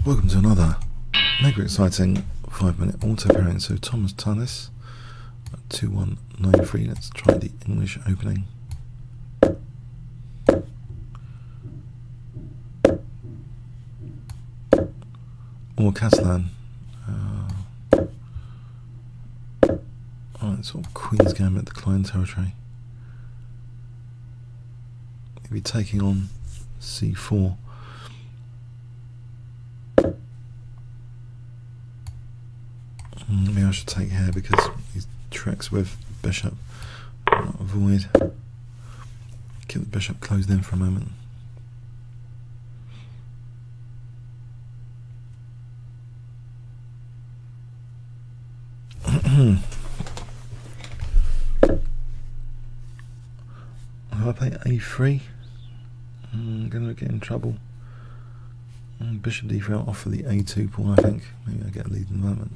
Welcome to another mega exciting 5-minute auto pairing. So ThomasTallis 2193. Let's try the English opening. Or Catalan. Alright, sort of Queen's Gambit, the Client territory. Maybe taking on C4. Maybe I should take here because he tricks with bishop. Avoid. Keep the bishop closed in for a moment. If I play A3, I'm going to get in trouble. Bishop D3, I'll offer the A2 pawn, I think. Maybe I get a lead in development.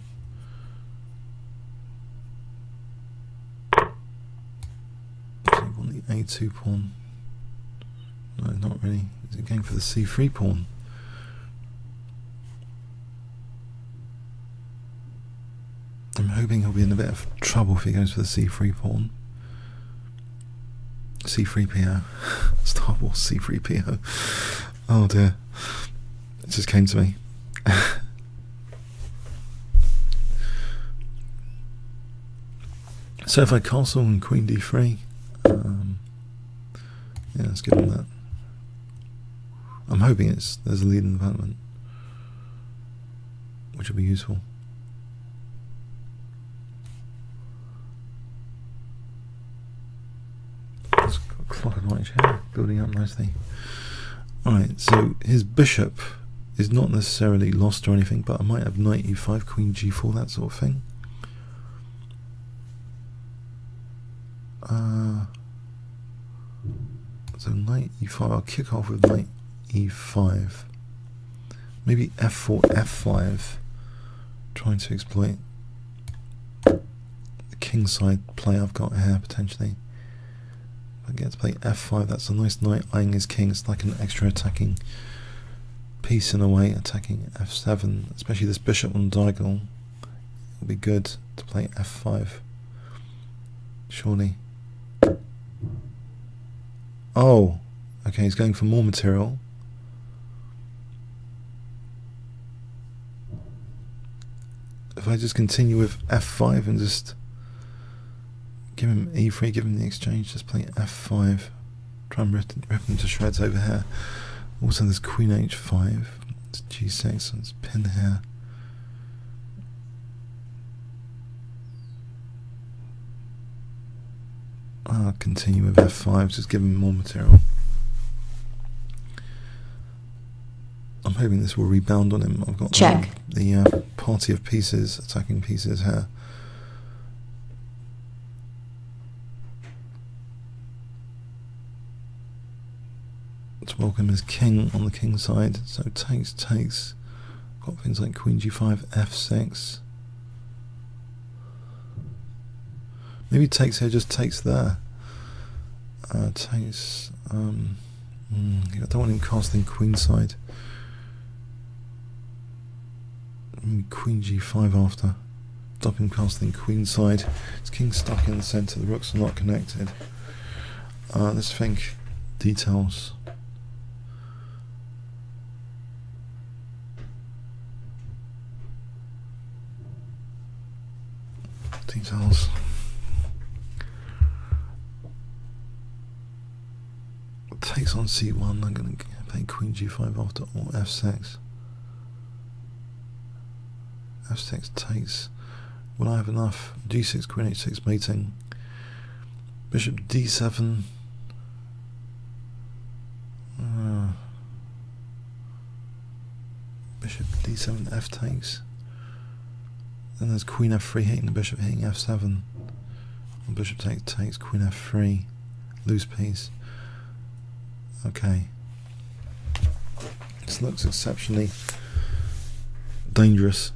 The A2 pawn. No, not really. Is it going for the C3 pawn? I'm hoping he'll be in a bit of trouble if he goes for the C3 pawn. C3PO. Star Wars C3PO. Oh dear. It just came to me. So if I castle and Queen D3, yeah, let's give him that. I'm hoping there's a lead in development, which will be useful. Let's got a clock and watch here, building up nicely. Alright, so his bishop is not necessarily lost or anything, but I might have knight e5, queen g4, that sort of thing. So knight e5, I'll kick off with knight e5. Maybe f4, f5, trying to exploit the kingside play I've got here potentially. If I get to play f5, that's a nice knight eyeing his king. It's like an extra attacking piece in a way, attacking f7, especially this bishop on diagonal. It'll be good to play f5, surely. Oh, okay, he's going for more material. If I just continue with f5 and just give him e3, give him the exchange, just play f5, try and rip him to shreds over here. Also there's queen h5, it's g6, so it's pinned here. I'll continue with f5, just give him more material. I'm hoping this will rebound on him. I've got the party of pieces, attacking pieces here. Let's welcome his king on the king side. So takes. Got things like queen g5, f6. Maybe takes here, just takes there. Takes. I don't want him casting queenside. Maybe queen g5 after. Stop him casting queenside. His king's stuck in the centre. The rooks are not connected. Let's think details. Details. Takes on c1, I'm going to play queen g5 after, or f6. f6 takes. Will I have enough? d6, queen h6 mating. Bishop d7. Bishop d7, f takes. Then there's queen f3 hitting the bishop, hitting f7. And bishop takes, queen f3. Loose piece. Okay, this looks exceptionally dangerous.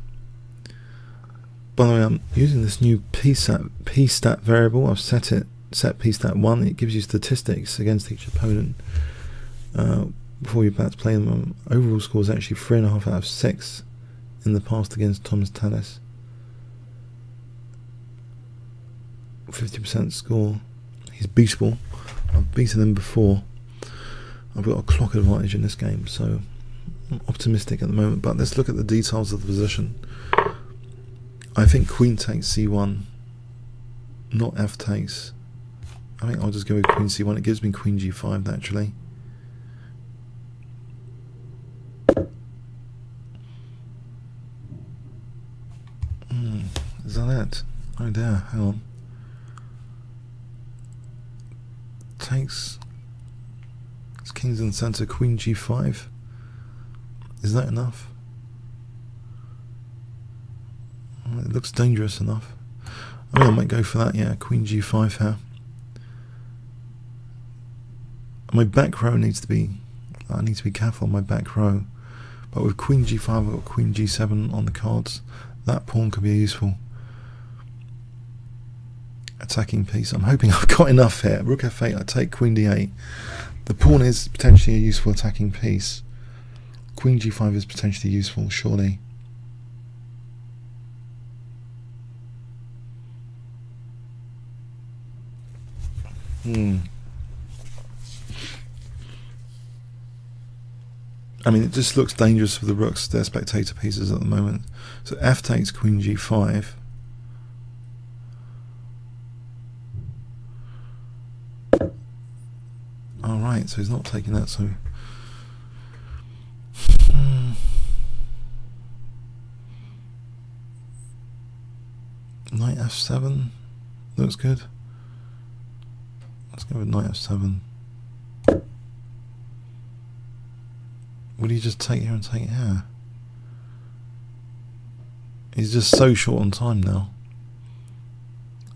By the way, I'm using this new p-stat variable. I've set p-stat 1. It gives you statistics against each opponent before you're about to play them. Overall score is actually 3.5 out of 6 in the past against ThomasTallis. 50% score. He's beatable. I've beaten him before. I've got a clock advantage in this game, so I'm optimistic at the moment. But let's look at the details of the position. I think queen takes c1, not f takes. I think I'll just go with queen c1. It gives me queen g5 naturally. Is that it? Oh dear, hang on. Takes. It's kings in the centre, queen g5. Is that enough? It looks dangerous enough. I mean, I might go for that, yeah, queen g5 here. My back row needs to be, I need to be careful on my back row. But with queen g5, I've got queen g7 on the cards. That pawn could be a useful attacking piece. I'm hoping I've got enough here. Rook f8, I take queen d8. The pawn is potentially a useful attacking piece. Queen g5 is potentially useful, surely. I mean, it just looks dangerous for the rooks. They're spectator pieces at the moment. So f takes queen g5. Alright, so he's not taking that, so... Knight f7 looks good. Let's go with knight f7. Would he just take here and take here? He's just so short on time now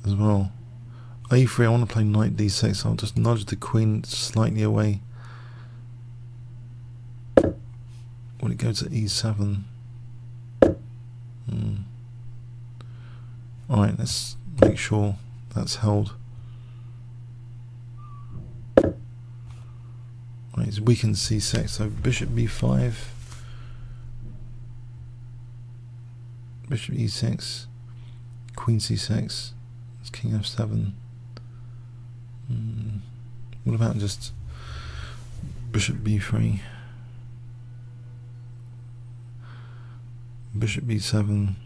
as well. a3, I want to play knight d6, so I'll just nudge the queen slightly away. Will it go to e7? Alright, let's make sure that's held. Right, he's weakened c6, so bishop b5, bishop e6, queen c6, it's king f7. What about just bishop b3, bishop b7?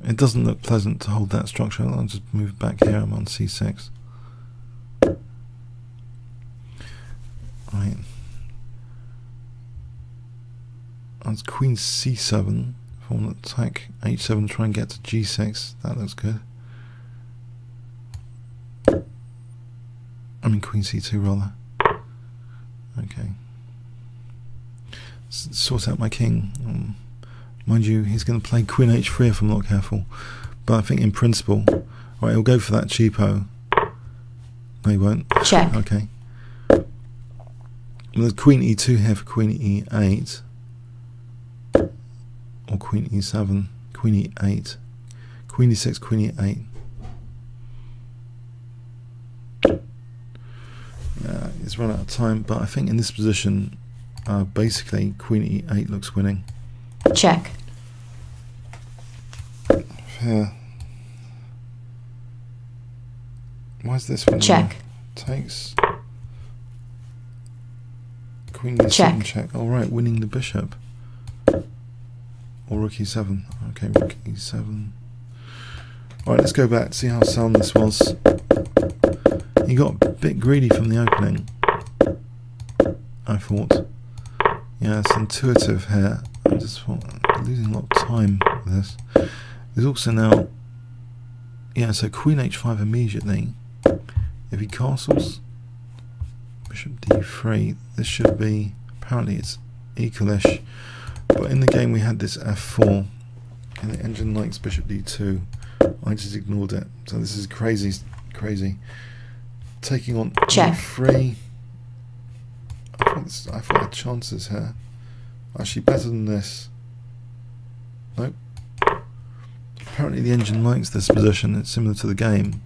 It doesn't look pleasant to hold that structure. I'll just move back here. I'm on c6. Right. That's queen c7. If I want to attack h7, try and get to g6. That looks good. I mean queen c2 rather. Okay. Sort out my king. Mind you, he's going to play queen h3 if I'm not careful. But I think in principle... Right, he'll go for that cheapo. No, he won't. Check. Okay. Well, there's queen e2 here for queen e8. Or queen e7. Queen e8. Queen e6, queen e8. It's run out of time, but I think in this position, basically, queen e8 looks winning. Check. Here. Why is this one? Check. Takes. Queen e7 check. Alright, winning the bishop. Or rook e7. Okay, rook e7. Alright, let's go back, see how sound this was. He got a bit greedy from the opening, I thought. Yeah, it's intuitive here. I just thought I'm losing a lot of time with this. There's also now, yeah, so queen h5 immediately. If he castles, bishop d3, this should be, apparently it's equalish. But in the game we had this f4, and the engine likes bishop d2. I just ignored it. So this is crazy, crazy. Taking on e3. I thought I had chances here. Actually better than this. Nope. Apparently the engine likes this position. It's similar to the game.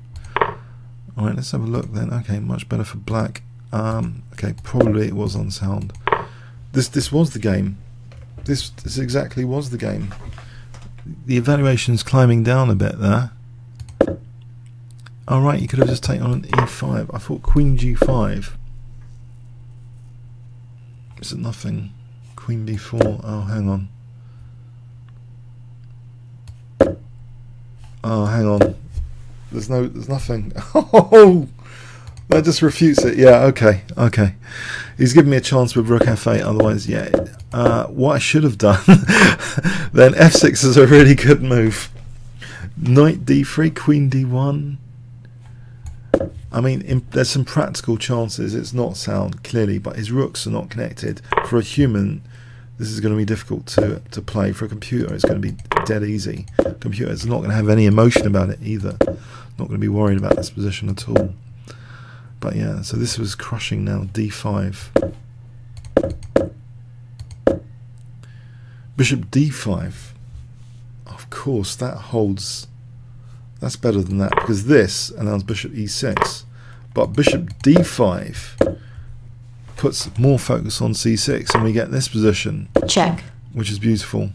Alright, let's have a look then. Okay, much better for black. Okay, probably it was unsound. This was the game. This exactly was the game. The evaluation's climbing down a bit there. Alright, you could have just taken on an e5. I thought queen g5. Is it nothing? Queen b4. Oh, hang on. Oh, hang on. There's nothing. Oh, that just refutes it. Yeah, okay. He's given me a chance with rook f8. Otherwise, yeah. What I should have done, then f6 is a really good move. Knight d3, queen d1. I mean, there's some practical chances. It's not sound, clearly, but his rooks are not connected. For a human, this is going to be difficult to play. For a computer, it's going to be dead easy. Computer's not going to have any emotion about it either. Not going to be worried about this position at all. But yeah, so this was crushing now. d5. Bishop d5. Of course, that holds. That's better than that, because this allows bishop e6. But bishop d5 puts more focus on c6, and we get this position. Check. Which is beautiful.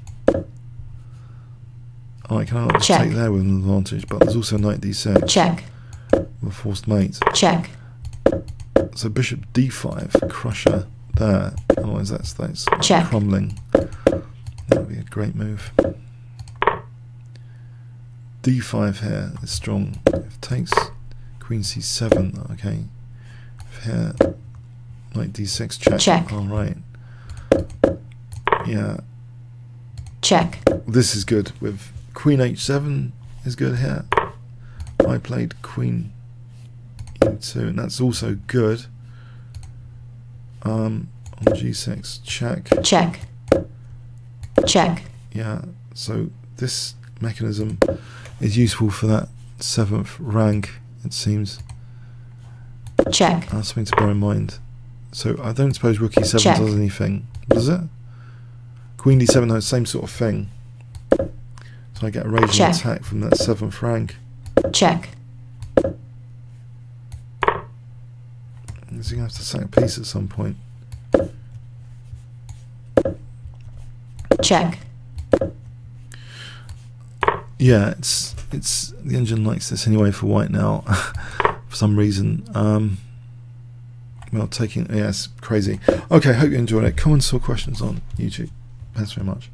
I cannot just take there with an advantage, but there's also knight d6. Check. With a forced mate. Check. So bishop d5, crusher there. Otherwise that's check. Crumbling. That would be a great move. d5 here is strong. If it takes queen c7, okay. If here, knight d6, check. Check. All right. Yeah. Check. This is good. With queen h7 is good here. I played queen e2, and that's also good. On g6, check. Check. Check. Yeah. So this mechanism is useful for that 7th rank, it seems. Check. That's something to bear in mind. So I don't suppose rook e7 check. does anything, does it? Queen d7 does the same sort of thing. So I get a raging attack from that 7th rank. Check. Is he going to have to sack a piece at some point? Check. Yeah, it's the engine likes this anyway for white now for some reason. Well, taking, yeah, it's crazy. Okay, hope you enjoyed it. Comments or questions on YouTube. Thanks very much.